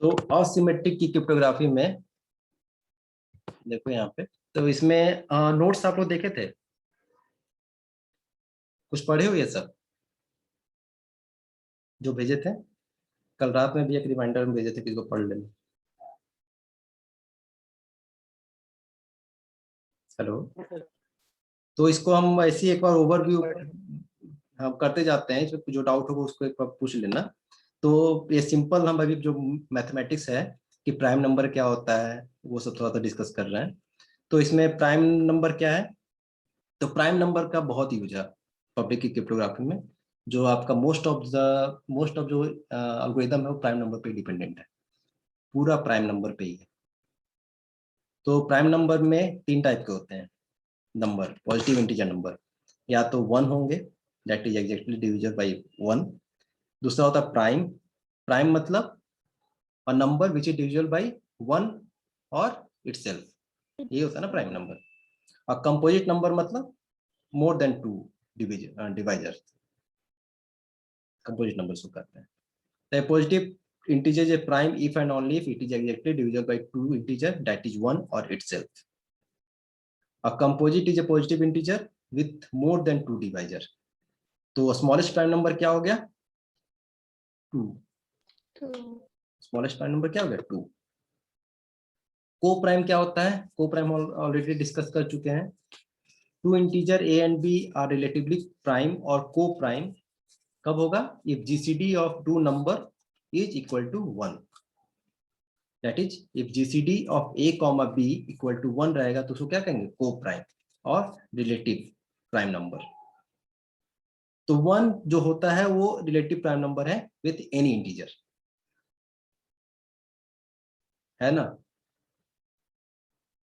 तो असिमेट्रिक की क्रिप्टोग्राफी में देखो यहाँ पे, तो इसमें नोट्स आप लोग देखे थे, कुछ पढ़े हो ये सब जो भेजे थे? कल रात में भी एक रिमाइंडर में भेजे थे कि इसको पढ़ लेना। हेलो। तो इसको हम ऐसी एक बार ओवरव्यू हम करते जाते हैं, इसमें जो डाउट होगा उसको एक बार पूछ लेना। तो ये सिंपल, हम अभी जो मैथमेटिक्स है कि प्राइम नंबर क्या होता है वो सब थोड़ा सा डिस्कस कर रहे हैं। तो इसमें प्राइम नंबर क्या है, तो प्राइम नंबर का बहुत यूज है पब्लिक की क्रिप्टोग्राफी में। जो आपका मोस्ट ऑफ जो एल्गोरिदम है वो प्राइम नंबर पे डिपेंडेंट है, पूरा प्राइम नंबर पे ही है। तो प्राइम नंबर में तीन टाइप के होते हैं नंबर, पॉजिटिव इंटीजर नंबर। या तो वन होंगे, that is exactly divisible by one. दूसरा होता है प्राइम। प्राइम मतलब a number which is divisible by one और इटसेल्फ, ये होता है ना प्राइम नंबर। और कंपोजिट नंबर मतलब more than two divisors, composite number को कहते हैं। The positive integer is a prime if and only if it is exactly divisible by two integer, that is one or itself. A composite is a positive integer with more than two divisor. तो smallest prime number क्या हो गया? To. Smallest prime number क्या हो गया? To. को prime क्या होता है? को प्राइम ऑलरेडी डिस्कस कर चुके हैं। Two integer A and B are relatively prime और को प्राइम कब होगा? If GCD of two number is equal to one. That is, if GCD of A, B equal to 1 रहेगा तो उसको क्या कहेंगे? को प्राइम और रिलेटिव प्राइम नंबर। तो 1 जो होता है वो रिलेटिव प्राइम नंबर है विथ एनी इंटीजर, है ना?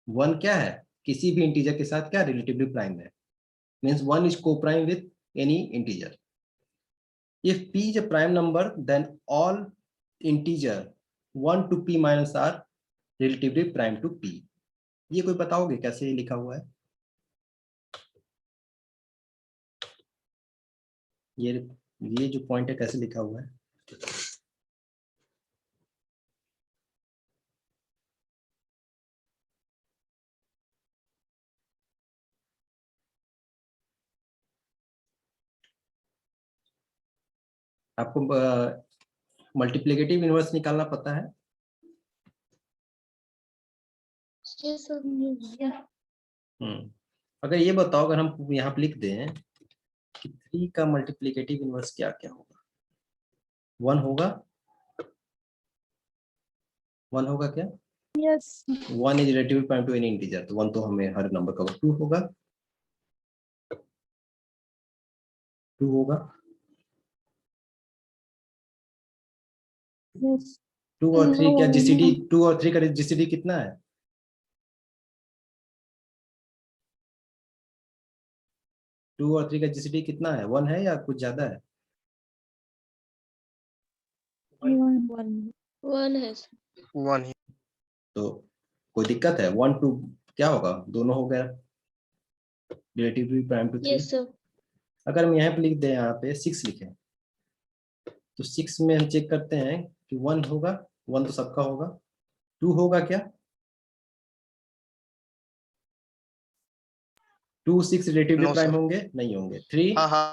1 क्या है? किसी भी इंटीजर के साथ क्या रिलेटिवली प्राइम है, means 1 is co-prime with any integer. If P is a prime number, then all integer 1 to P minus r relatively prime to P. ये कोई बताओगे कैसे ये लिखा हुआ है? ये जो पॉइंट है कैसे लिखा हुआ है? आपको मल्टीप्लिकेटिव इनवर्स निकालना पता है? अगर ये बताओ, अगर हम यहाँ पे लिख दें कि 3 का मल्टीप्लिकेटिव इनवर्स क्या क्या होगा? 1 होगा? 1 होगा क्या? Yes. 1 is relative prime to any integer, तो 1 तो हमें हर नंबर का 2 होगा। 2 होगा। Yes. 2 और 3 क्या जीसीडी? 2 और 3 का जीसीडी कितना है? 2 और 3 का जीसीडी कितना है? 1 है या कुछ ज्यादा है? One है। वन ही। तो कोई दिक्कत है? 1 2 क्या होगा? दोनों हो गया relatively prime to 3। Yes sir. अगर हम यहाँ पे लिख दें, यहाँ पे 6 लिखे, तो 6 में हम चेक करते हैं कि 1 होगा। 1 तो सबका होगा। 2 होगा क्या? 2 6 रिलेटिवली नो प्राइम सर। होंगे? नहीं होंगे। 3 हाँ हाँ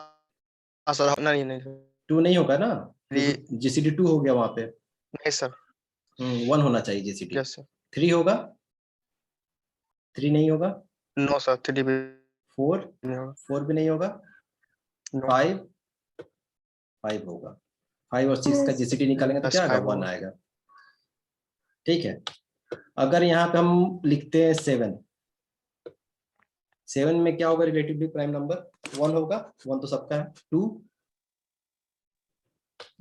हाँ सर, नहीं नहीं सर। 2 नहीं होगा ना, थ्री जीसीडी 2 हो गया वहां पे। नहीं सर। 1 होना चाहिए जीसीडी। Yes sir. 3 होगा? 3 नहीं होगा। नो सर, थ्री भी 4 नहीं होगा। 4 भी नहीं होगा। नो 5 5 होगा। 5 और 6 का जीसीडी निकालेंगे तो यस, क्या आएगा? 5 1 होगा। आएगा। ठीक है। अगर यहाँ पे हम लिखते हैं 7, 7 में क्या होगा रिलेटिवली प्राइम नंबर? 1 होगा। 1 तो सबका है। 2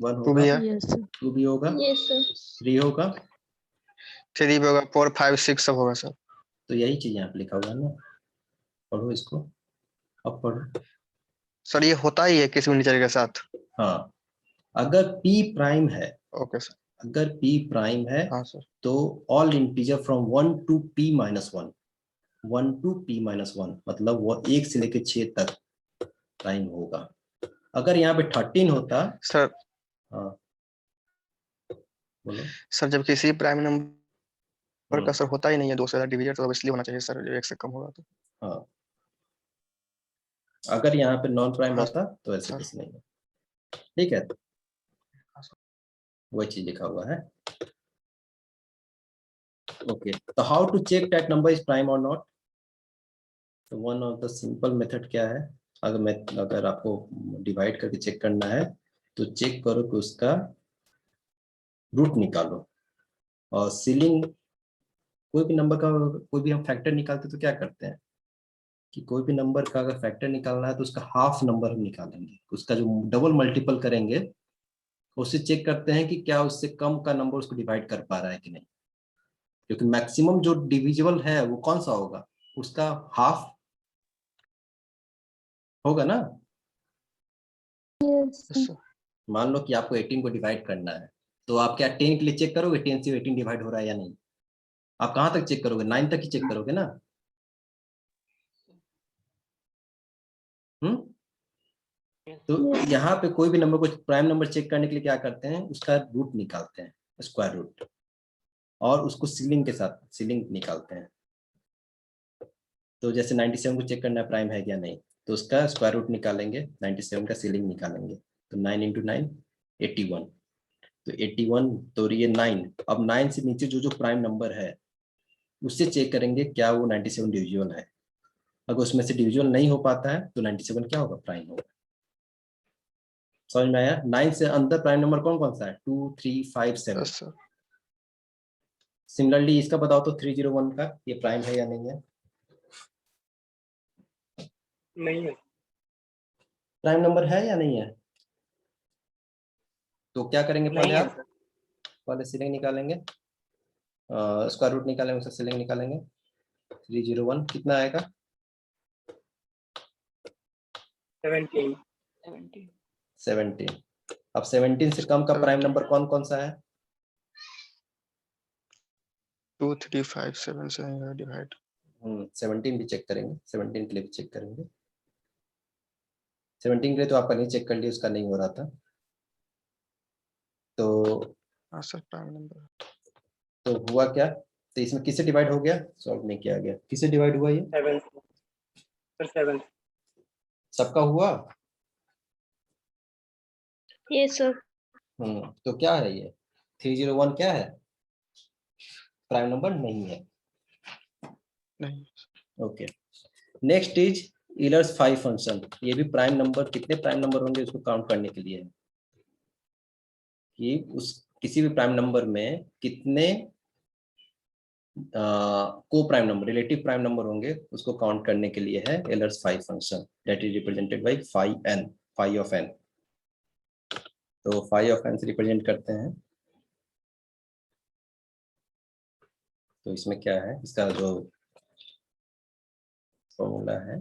1 टू होगा। भी है। Yes sir. 2 भी होगा। Yes sir. 3 होगा। थ्री भी होगा। 4 5 6 सब होगा सर। तो यही चीज यहाँ पे लिखा हुआ है ना, पढ़ो इसको, अब पढ़ो। सर ये होता ही है किसी भी नेचर के साथ। हाँ, अगर P प्राइम है, ओके सर। अगर P प्राइम है हाँ सर। तो all integer from 1 to P minus 1, 1 to P minus 1 मतलब वो 1 से लेकर 6 तक प्राइम होगा। अगर यहाँ पे 13 होता, सर हाँ बोलो। सर जब किसी प्राइम नंबर का हम्म, सर होता ही नहीं है 2 से ज्यादा डिविजन, तो अब इसलिए होना चाहिए सर, जो 1 से कम होगा तो। हाँ, अगर यहाँ पे नॉन प्राइम हाँ रहता तो ऐसे सर। कुछ नहीं है। ठीक है, वही चीज लिखा हुआ है। ओके, तो how to check that number is prime और नॉट? तो one of the simple method क्या है? अगर आपको डिवाइड करके चेक करना है तो चेक करो कि उसका रूट निकालो। और सीलिंग, कोई भी नंबर का कोई भी हम फैक्टर निकालते तो क्या करते हैं कि कोई भी नंबर का अगर फैक्टर निकालना है तो उसका हाफ नंबर हम निकालेंगे, उसका जो डबल मल्टीपल करेंगे उससे चेक करते हैं कि क्या उससे कम का नंबर उसको डिवाइड कर पा रहा है कि नहीं। क्योंकि मैक्सिमम जो डिविजिबल है वो कौन सा होगा, उसका हाफ होगा ना। Yes sir. मान लो कि आपको 18 को डिवाइड करना है, तो आप क्या 10 के लिए चेक करोगे 10 से 18 डिवाइड हो रहा है या नहीं? आप कहाँ तक चेक करोगे, 9 तक ही चेक करोगे ना। हम्म। तो यहाँ पे कोई भी नंबर को प्राइम नंबर चेक करने के लिए क्या करते हैं, उसका रूट निकालते हैं, स्क्वायर रूट, और उसको सीलिंग के साथ सीलिंग निकालते हैं। तो जैसे 97 को चेक करना है प्राइम है क्या नहीं, तो उसका स्क्वायर रूट निकालेंगे, 97 का सीलिंग निकालेंगे। तो 9 इंटू 9 81। तो 81 तो ये 9, अब 9 से नीचे जो जो प्राइम नंबर है उससे चेक करेंगे क्या वो 97 डिविजिबल है। अगर उसमें से डिविजिबल नहीं हो पाता है तो 97 क्या होगा, प्राइम होगा। समझ में आया? 9 से अंदर प्राइम नंबर कौन कौन सा है, 2 3 5 7। Yes sir. सिमिलरली इसका बताओ तो 301 का ये प्राइम है या नहीं है? नहीं है। प्राइम नंबर है या नहीं है? तो क्या करेंगे पहले नहीं है आप, सर। पहले सीलिंग निकालेंगे, स्क्वायर रूट निकालेंगे, उसका सीलिंग निकालेंगे। 301 कितना आएगा? 17। 17। अब 17 से कम का प्राइम 17 नंबर कौन कौन सा है? 2 3 5 7 से डिवाइड। 17 भी चेक करेंगे, 17 के लिए भी चेक करेंगे। 17 के लिए तो आपका नहीं चेक कर लिया, उसका नहीं हो रहा था। तो हाँ सर प्राइम नंबर। तो हुआ क्या, तो इसमें किससे डिवाइड हो गया, सॉल्व नहीं किया गया, किससे डिवाइड हुआ ये? 7 सर 7। सबका हुआ? Yes sir. तो क्या है ये, 301 क्या है, प्राइम नंबर नहीं है। नहीं। Okay, next is Euler's 5 function. ये भी प्राइम नंबर, कितने प्राइम नंबर होंगे उसको काउंट करने के लिए है कि उस किसी भी प्राइम नंबर में कितने coprime number, relative prime number होंगे उसको काउंट करने के लिए है Euler's 5 function, that is represented by phi n, phi of n. तो फाई ऑफ एन से रिप्रेजेंट करते हैं। तो इसमें क्या है, इसका जो फॉर्मूला है,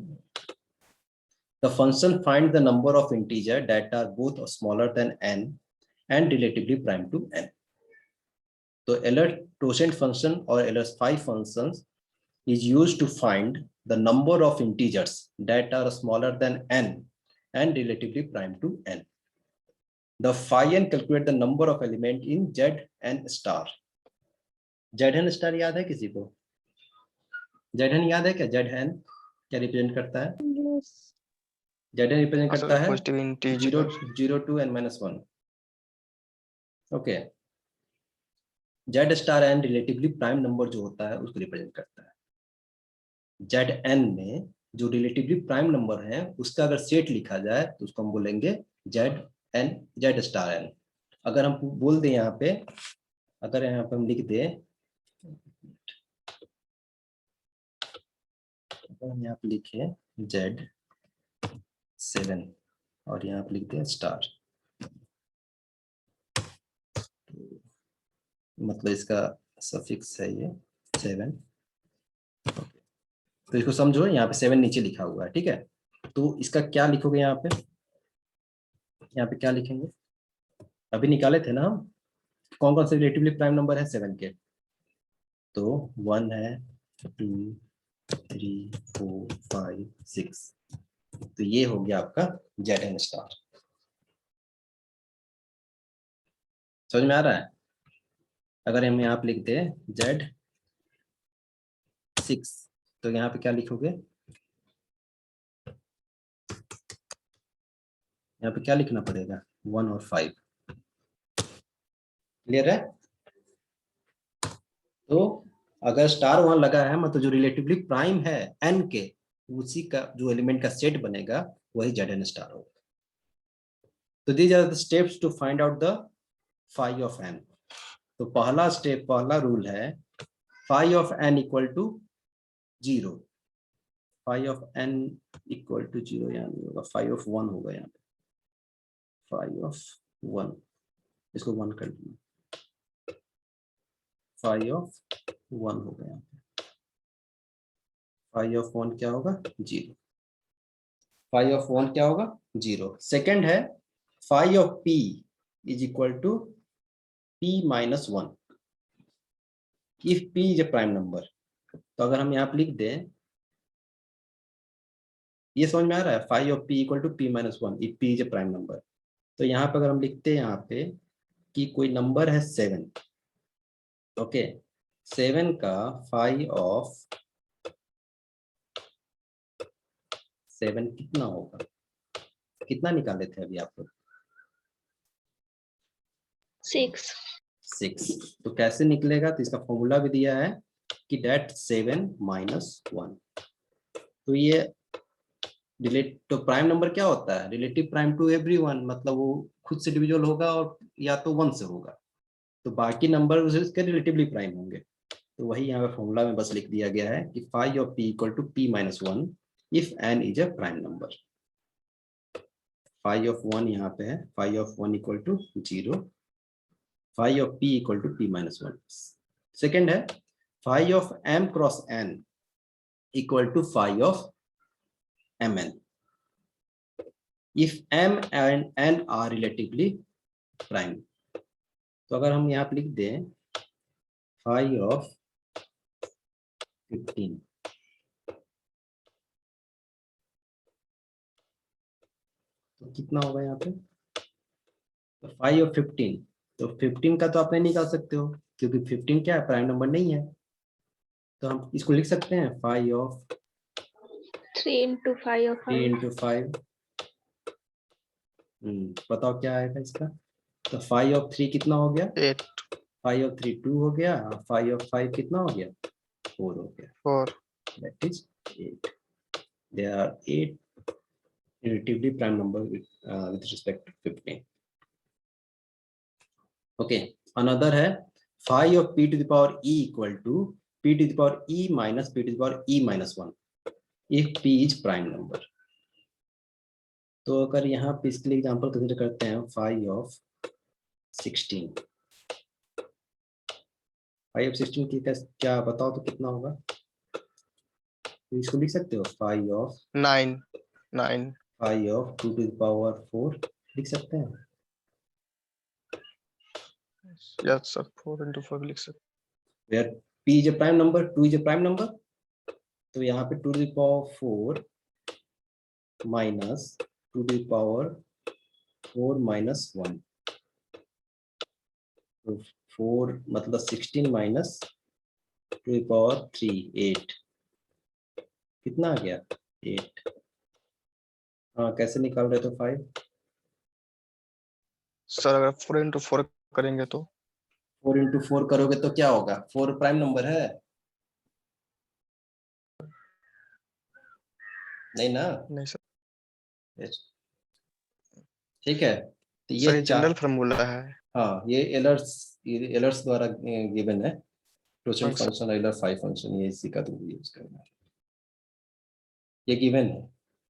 the function find the number of integer that are both smaller than n and relatively prime to n। तो एलर्ट टोसेंट फंक्शन और Euler's 5 functions is used to find the number of integers that are smaller than n and relatively prime to n. The phi n calculate the number of element in z n star. z n star याद है किसी को? z n याद है क्या? z n क्या represent करता है? यस। z n रिप्रेजेंट हाँ सर करता है positive 0 integer. 0 2 n minus 1। Okay, z star n relatively prime number जो होता है उसको रिप्रेजेंट करता है। जेड एन में जो रिलेटिवली प्राइम नंबर है उसका अगर सेट लिखा जाए तो उसको हम बोलेंगे Z n, Z star n. अगर हम बोल दें यहाँ पे, अगर यहाँ पे हम लिख दें, अगर हम यहाँ पे लिखे जेड 7 और यहाँ पे लिख दें स्टार, मतलब इसका सफिक्स है ये 7। तो इसको समझो, यहाँ पे 7 नीचे लिखा हुआ है, ठीक है। तो इसका क्या लिखोगे यहाँ पे, यहाँ पे क्या लिखेंगे, अभी निकाले थे ना हम, कौन कौन से रिलेटिवली प्राइम नंबर है 7 के? तो 1 है, 2 3 4 5 6। तो ये हो गया आपका जेड एन स्टार। समझ में आ रहा है? अगर हम यहाँ पे लिख दे Z6 तो यहाँ पे क्या लिखोगे, यहाँ पे क्या लिखना पड़ेगा 1 और 5। क्लियर है? तो अगर स्टार वहां लगा है मतलब जो रिलेटिवली प्राइम है n के, उसी का जो एलिमेंट का सेट बनेगा वही Zn स्टार होगा। तो these are the steps to find out the phi of n। तो पहला स्टेप, पहला रूल है phi of n equal to 0। Phi of n equal to 0 यहाँ नहीं होगा, फाई ऑफ 1 होगा यहाँ पे, फाई ऑफ 1, इसको 1 कर देना, फाई ऑफ 1 होगा यहाँ पे, फाई ऑफ 1 क्या होगा 0, फाई ऑफ 1 क्या होगा 0। सेकंड है phi of p is equal to p minus 1 if p is a prime number. तो अगर हम यहाँ पे लिख दें, ये समझ में आ रहा है, phi of p equal to p minus 1 if p is a prime number. तो यहाँ पे अगर हम लिखते हैं यहाँ पे कि कोई नंबर है 7, ओके, 7 का फाई ऑफ 7 कितना होगा, कितना निकाले थे अभी आप लोग 6। तो कैसे निकलेगा, तो इसका फॉर्मूला भी दिया है कि डेट 7 माइनस 1। तो ये तो प्राइम नंबर क्या होता है, रिलेटिव प्राइम टू एवरीवन, मतलब वो खुद से डिविजिबल होगा और या तो 1 से होगा, तो बाकी नंबर उसके रिलेटिवली प्राइम होंगे। तो वही यहाँ पे फॉर्मूला में बस लिख दिया गया है कि phi of p equal to p minus 1 if n is a prime number. Phi of 1 यहाँ पे है, phi of 1 equal to 0, phi of p equal to p minus 1। Second है phi of m cross n equal to phi of mn if m and n are relatively prime। तो अगर हम यहाँ पे लिख दें फाई ऑफ 15, तो कितना होगा यहाँ पे, तो फाई ऑफ 15, तो 15 का तो आप नहीं निकाल सकते हो क्योंकि 15 क्या है, प्राइम नंबर नहीं है। तो हम इसको लिख सकते हैं phi of 3 into 5 of 3 5. Into 5। बताओ क्या आएगा इसका, तो फाई ऑफ 3 कितना हो गया, 8 फाई ऑफ 3 2 हो गया, फाई ऑफ 5 कितना हो गया 4 हो गया, 4 that is 8। There are 8 relatively prime number with respect to 15. Okay, another है phi of p to the power e equal to p to the power e minus p to the power e minus 1 if p is prime number। तो अगर यहाँ पे इसके लिए example consider करते हैं phi of 16, phi of 16 की क्या बताओ तो कितना होगा, तो इसको लिख सकते हो phi of 9 phi of 2 to the power 4 लिख सकते हैं। yes sir 4 into 4 लिख सकते where p is a prime number, 2 is a prime number, तो यहाँ पे 2 to the power 4 minus 2 to the power 4 minus 1, तो 4 मतलब 16 minus 2 to the power 3 8, कितना आ गया 8। हाँ कैसे निकाल रहे तो 5, सर अगर 4 into 4 करेंगे तो 4 into 4 करोगे तो क्या होगा, 4 प्राइम नंबर है नहीं ना, नहीं सर ठीक है। तो सर ये ये जनरल फार्मूला है हाँ ये एलर्स द्वारा गिवन है, टोसेंट फंक्शन फंक्शन एलर 5 फंक्शन, ये इसी का तो यूज करना है, ये गिवन है,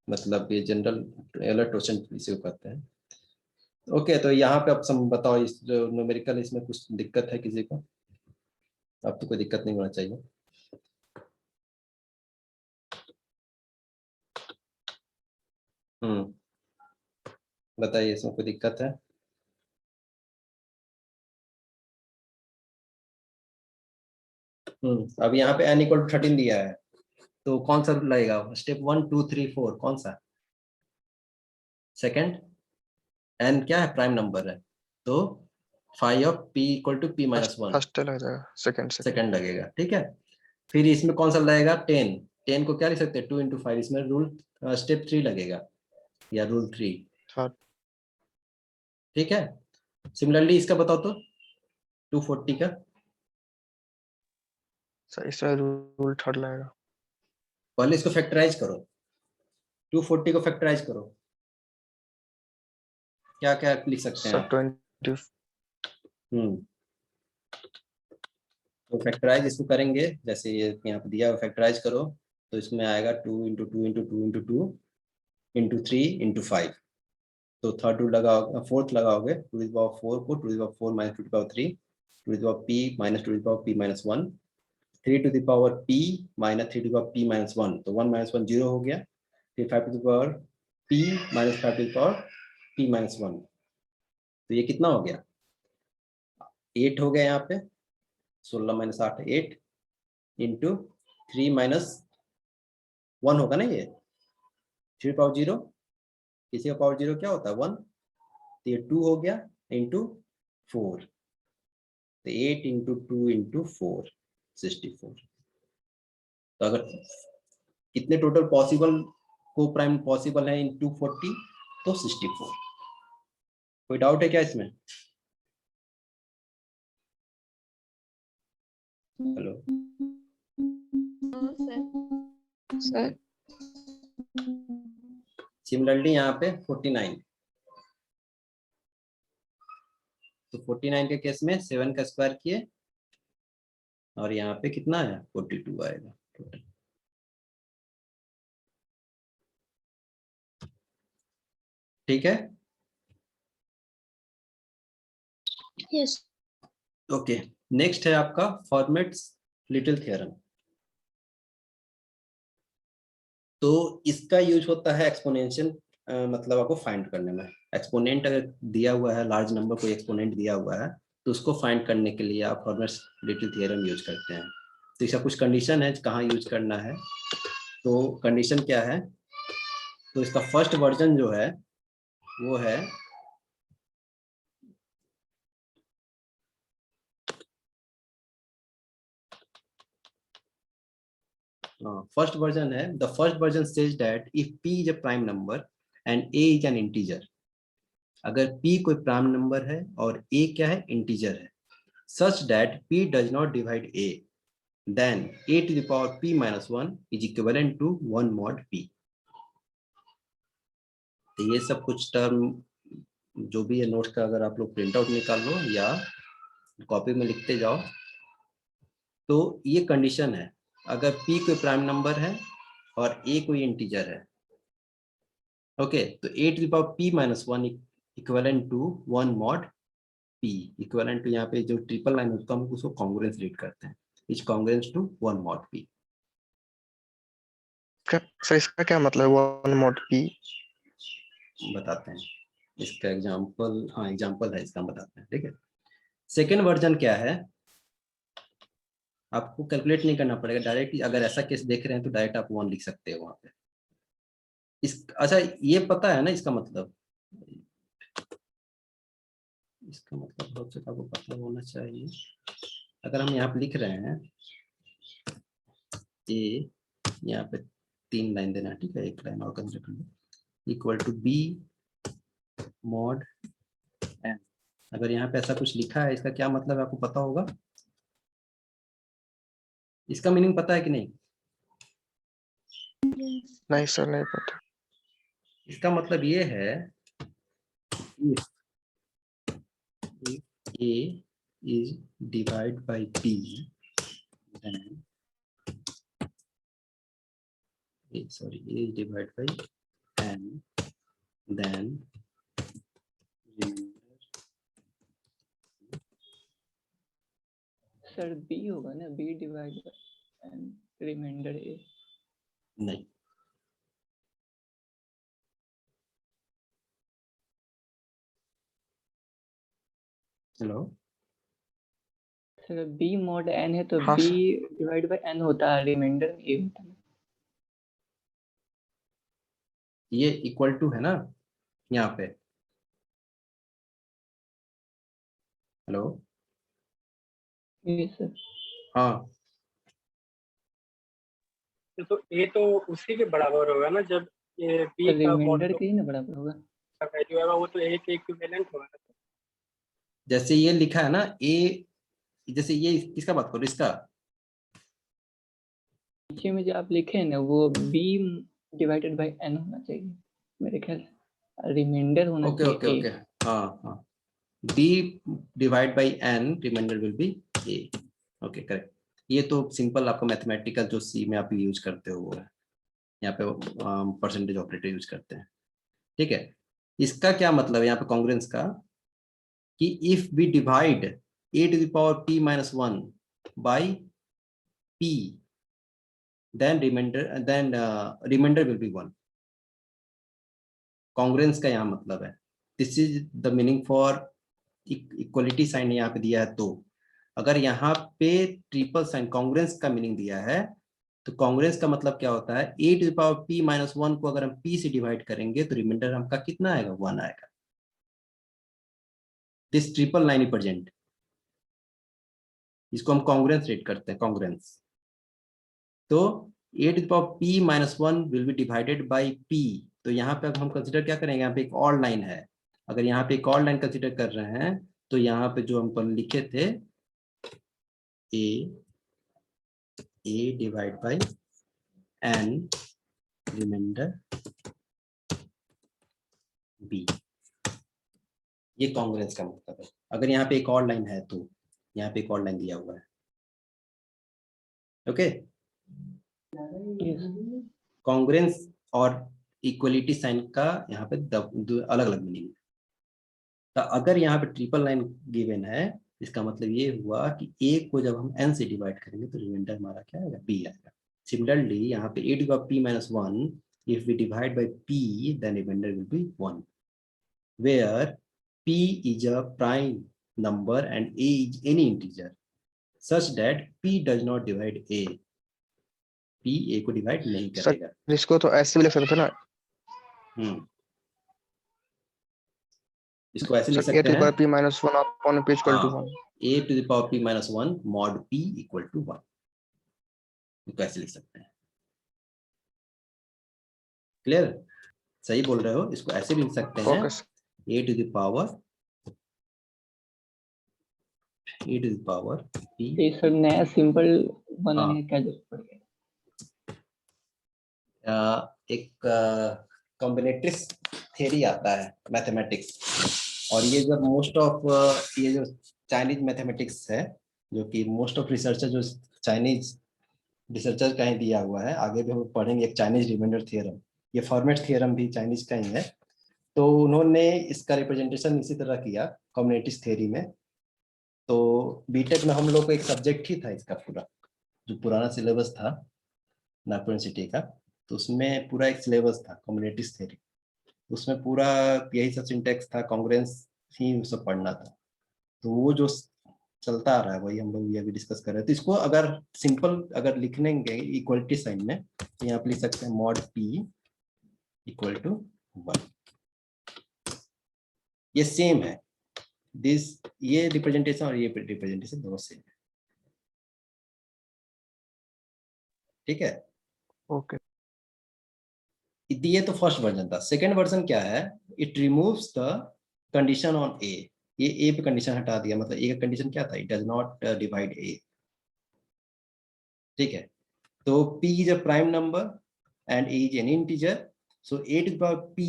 मतलब ये जनरल एलर टोसेंट इसे कहते हैं। ओके तो यहाँ पे अब सम बताओ, इस जो न्यूमेरिकल इसमें कुछ दिक्कत है किसी को, अब तो कोई दिक्कत नहीं होना चाहिए। बताइए इसमें कोई दिक्कत है, अब यहाँ पे n इक्वल टू 13 दिया है, तो कौन सा लगेगा, स्टेप 1 2 3 4 कौन सा, सेकंड, n क्या है प्राइम नंबर है, तो phi of p equal to p minus one, first लग जाएगा, सेकंड सेकंड लगेगा, ठीक है। फिर इसमें कौन सा लगेगा, 10, 10 को क्या लिख सकते हैं 2 इंटू 5, इसमें रूल स्टेप 3 लगेगा या रूल 3, थर्ड। ठीक है। सिमिलरली इसका बताओ तो 240 का, सर इसमें रूल थर्ड लगेगा। पहले इसको फैक्टराइज करो, 240 को फैक्टराइज करो, क्या क्या लिख सकते हैं सर आप। 20 तो फैक्टराइज इसको करेंगे, जैसे ये यहाँ पे दिया हुआ फैक्टराइज करो, तो इसमें आएगा 2 into 2 into 2 into 2 into 3 into 5, तो थर्ड रूल लगाओ, फोर्थ लगाओगे, 2 टू पावर 4 को 2 to power 4 minus 2 to power 3, 2 to power p minus 2 to power p minus 1, 3 to power p minus 3 to power p minus 1, तो 1 minus 1 zero हो गया। फिर 5 to power p minus 5 to power p minus 1, तो ये कितना हो गया, 8 हो गया यहाँ पे, 16 माइनस 8 8 इंटू 3 माइनस 1 होगा ना ये, 3 पावर 0, किसी का पावर 0 क्या होता है 1, तो ये 2 हो गया इंटू 4, तो 8 इंटू 2 इंटू 4 64। तो अगर कितने टोटल पॉसिबल को प्राइम पॉसिबल है इन 240, तो 64। कोई डाउट है क्या इसमें? हेलो सर सिमिलरली यहाँ पे 49, तो 49 के केस में 7 का स्क्वायर किए और यहाँ पे कितना है 42 आएगा टोटल। ठीक है, यस ओके। नेक्स्ट है आपका फॉर्मेट्स लिटिल थ्योरम। तो इसका यूज होता है एक्सपोनेंशियल, मतलब आपको फाइंड करने में। एक्सपोनेंट अगर दिया हुआ है, लार्ज नंबर कोई एक्सपोनेंट दिया हुआ है, तो उसको फाइंड करने के लिए आप फॉर्मेट्स लिटिल थ्योरम यूज करते हैं। तो इसका कुछ कंडीशन है कहाँ यूज करना है, तो कंडीशन क्या है, तो इसका फर्स्ट वर्जन जो है वो है फर्स्ट वर्जन है, the first version says that if p is a prime number and a is an integer, अगर p कोई प्राइम नंबर है और a क्या है इंटीजर है, such that p does not divide a, then a to the power p minus 1 is equivalent to 1 mod p। तो ये सब कुछ टर्म जो भी है नोट्स का अगर आप लोग प्रिंट आउट निकाल लो या कॉपी में लिखते जाओ, तो ये कंडीशन है अगर p कोई प्राइम नंबर है और a कोई इंटीजर है, ओके, तो a to the power p minus 1 equivalent to 1 mod p, equivalent to यहाँ पे जो ट्रिपल लाइन होता है हम उसको कॉन्ग्रुएंस रीड करते हैं, is congruence to 1 mod p। Sir इसका क्या मतलब 1 mod p? बताते हैं इसका एग्जांपल, हाँ एग्जांपल है इसका, हम बताते हैं, ठीक है। सेकेंड वर्जन क्या है, आपको कैलकुलेट नहीं करना पड़ेगा, डायरेक्ट अगर ऐसा केस देख रहे हैं तो डायरेक्ट आप 1 लिख सकते हो वहां पे। इस अच्छा ये पता है ना इसका मतलब, इसका मतलब बहुत से आपको पता होना चाहिए। अगर हम यहाँ पे लिख रहे हैं ए, यहाँ पे 3 लाइन देना है, ठीक है, एक लाइन और कंसिडर कर लो, equal to b mod n. अगर यहाँ पे ऐसा कुछ लिखा है, इसका क्या मतलब है आपको पता होगा, इसका मीनिंग पता है कि नहीं? नहीं सर, नहीं पता। इसका मतलब ये है if a is divided by b, then sorry, a is divided by n, then sir b होगा ना, b divide by n, remainder a. नहीं, hello, sir b mod n है तो हाँ b sir. Divide by n होता है, reminder ए होता है। ये इक्वल टू है ना यहाँ पे, हेलो, Yes, sir. हाँ तो ए तो उसी के बराबर होगा ना, जब ये बी तो का मॉड रिमाइंडर के ही ना बराबर होगा. का वैल्यू आएगा वो तो ए के इक्विवेलेंट होगा ना। जैसे ये लिखा है ना ए, जैसे ये किसका बात करो, इसका नीचे में जो आप लिखे हैं ना वो b डिवाइडेड बाय n होना चाहिए मेरे ख्याल से. रिमाइंडर होना ओके चाहिए ओके a. ओके, हाँ हाँ, b divide by n, remainder will be a. Okay correct. ये तो सिंपल आपका मैथमेटिकल जो सी में आप यूज करते हो वो है, यहाँ पे परसेंटेज ऑपरेटर यूज करते हैं. ठीक है, इसका क्या मतलब है यहाँ पे कॉन्ग्रुएंस का, कि if we divide a to the power p minus 1 by p, then remainder will be 1. Congruence का यहाँ मतलब है, this is the meaning for equality sign यहाँ पे दिया है. तो अगर यहाँ पे ट्रिपल साइन कॉन्ग्रुएंस का मीनिंग दिया है, तो कॉन्ग्रुएंस का मतलब क्या होता है, a to the power p minus 1 को अगर हम p से डिवाइड करेंगे तो रिमाइंडर हमका कितना आएगा, 1 आएगा. दिस ट्रिपल लाइन रिप्रेजेंट, इसको हम कॉन्ग्रुएंस रेट करते हैं, कॉन्ग्रुएंस. तो a to the power p minus 1 will be divided by p. तो यहाँ पे अब हम कंसिडर क्या करेंगे, यहाँ पे एक और लाइन है. अगर यहाँ पे एक और लाइन कंसिडर कर रहे हैं तो यहाँ पे जो हम लिखे थे a divide by n remainder b, ये कॉन्ग्रुएंस का मतलब है. अगर यहाँ पे एक और लाइन है तो यहाँ पे एक और लाइन दिया हुआ है. ओके, कॉन्ग्रुएंस और इक्वलिटी साइन का यहाँ पे अलग अलग मीनिंग है. तो अगर यहाँ पे ट्रिपल लाइन गिवन है, इसका मतलब ये हुआ कि a को जब हम n से डिवाइड करेंगे तो रिमाइंडर हमारा क्या आएगा, b आएगा. सिमिलरली यहाँ पे a to the p minus 1, if we divide by p then remainder will be 1, where p is a prime number and a is any integer such that p does not divide a. p a को divide नहीं करेगा. Sir इसको तो ऐसे भी लिख सकते थे ना, इसको ऐसे लिख सर a सकते to the हैं, power p minus 1 upon p equal to 1. a to the power p minus 1 mod p equal to 1. इसको ऐसे लिख सकते हैं. क्लियर, सही बोल रहे हो, इसको ऐसे भी लिख सकते हैं, okay sir. a to the power p. ये सर नया सिंपल बनाने का क्या जरूरत पड़ गया. एक कॉम्बिनेटरिक्स थ्योरी आता है मैथमेटिक्स, और ये जो मोस्ट ऑफ ये जो चाइनीज मैथमेटिक्स है, जो कि मोस्ट ऑफ रिसर्चर जो चाइनीज रिसर्चर का ही दिया हुआ है. आगे भी हम पढ़ेंगे एक चाइनीज रिमाइंडर थ्योरम, ये फॉर्मेट थ्योरम भी चाइनीज का ही है. तो उन्होंने इसका रिप्रेजेंटेशन इसी तरह किया कॉम्बिनेटिक्स थ्योरी में. तो बीटेक में हम लोग को एक सब्जेक्ट ही था इसका पूरा, जो पुराना सिलेबस था नागपुर यूनिवर्सिटी का, तो उसमें पूरा एक सिलेबस था कॉम्बिनेटिक्स थ्योरी. उसमें पूरा यही सब सिंटेक्स था, कॉन्ग्रुएंस ही सब पढ़ना था. तो वो जो चलता आ रहा है वही हम लोग ये भी डिस्कस कर रहे थे. तो इसको अगर सिंपल अगर लिखने इक्वलिटी साइन में, तो यहाँ पे लिख सकते हैं मॉड p इक्वल टू 1. ये सेम है, दिस ये रिप्रेजेंटेशन और ये रिप्रेजेंटेशन दोनों सेम है. ठीक है, ओके. ये तो फर्स्ट वर्जन था. सेकंड वर्जन क्या है, it removes the condition on a. ये ए पे कंडीशन हटा दिया, मतलब ए का कंडीशन क्या था, it does not divide a. ठीक है, तो p is a prime number and a is an integer, so a to the power p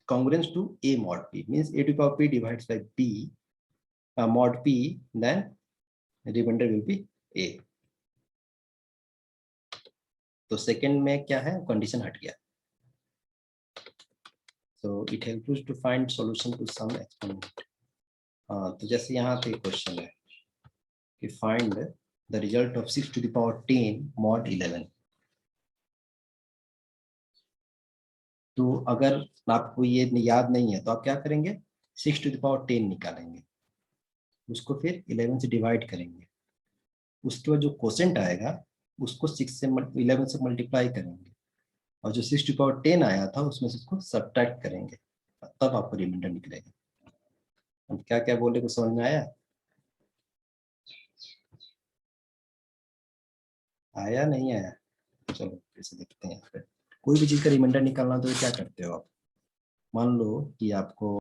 congruent to a mod p, means a to the power p divides by p mod p, then remainder will be a. तो second में क्या है, condition हट गया. so it helps us to find solution to some experiment. तो जैसे यहाँ पे क्वेश्चन है कि find the result of 6 to the power 10 mod 11. तो अगर आपको ये याद नहीं है तो आप क्या करेंगे, 6 to the power 10 निकालेंगे, उसको फिर 11 से डिवाइड करेंगे, उसके बाद जो क्वोशेंट आएगा उसको 6 से 11 से मल्टीप्लाई करेंगे, और जो 6 to the power 10 आया था उसमें से उसको सब्ट्रैक्ट करेंगे, तब आपको रिमाइंडर निकलेगा. हम क्या क्या बोले, कुछ समझ में आया? आया नहीं आया? चलो फिर से देखते हैं। फिर कोई भी चीज का रिमाइंडर निकालना तो क्या करते हो आप? मान लो कि आपको